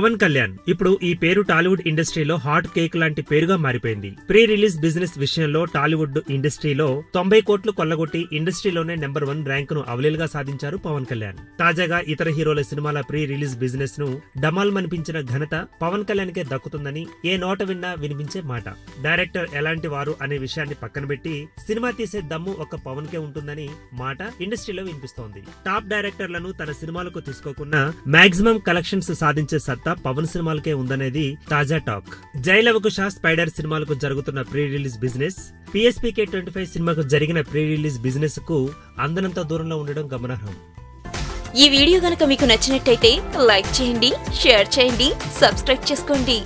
పవన్ కళ్యాణ్ ఇప్పుడు ఈ పేరు టాలీవుడ్ ఇండస్ట్రీలో హాట్ కేక్ లాంటి పేరుగా మారిపోయింది. ప్రీ రిలీజ్ బిజినెస్ విషయంలో టాలీవుడ్ ఇండస్ట్రీలో 90 కోట్లు కొల్లగొట్టి ఇండస్ట్రీలోనే నెంబర్ 1 ర్యాంకును అవలీలుగా సాధించారు పవన్ కళ్యాణ్. తాజాగా ఇతర హీరోల సినిమాల ప్రీ రిలీజ్ బిజినెస్ ను డమాల్మనిపించిన ఘనత పవన్ కళ్యాణ్ కే దక్కుతుందని ఏ నోట విన్నా వినిపించే మాట. డైరెక్టర్ ఎలాంటి వారు అనే విషయాన్ని పక్కన పెట్టి సినిమా తీసే దమ్ము ఒక్క పవన్ కే ఉంటుందని మాట ఇండస్ట్రీలో వినిపిస్తోంది. టాప్ డైరెక్టర్లను తన సినిమాలకు తీసుకోకున్నా మాక్సిమం కలెక్షన్స్ సాధించే సత్తా పవన్ సినిమాలకే ఉందనేది తాజా టాక్. జై లవకుశ, స్పైడర్ సినిమాలకు జరుగుతున్న ప్రీ రిలీజ్ బిజినెస్ PSPK 25 సినిమాకు జరిగిన ప్రీ రిలీజ్ బిజినెస్ కు అందనంత దూరంలో ఉండడం గమనార్హం. ఈ వీడియో గనుక మీకు నచ్చినట్టయితే లైక్ చేయండి, షేర్ చేయండి, సబ్స్క్రైబ్ చేసుకోండి.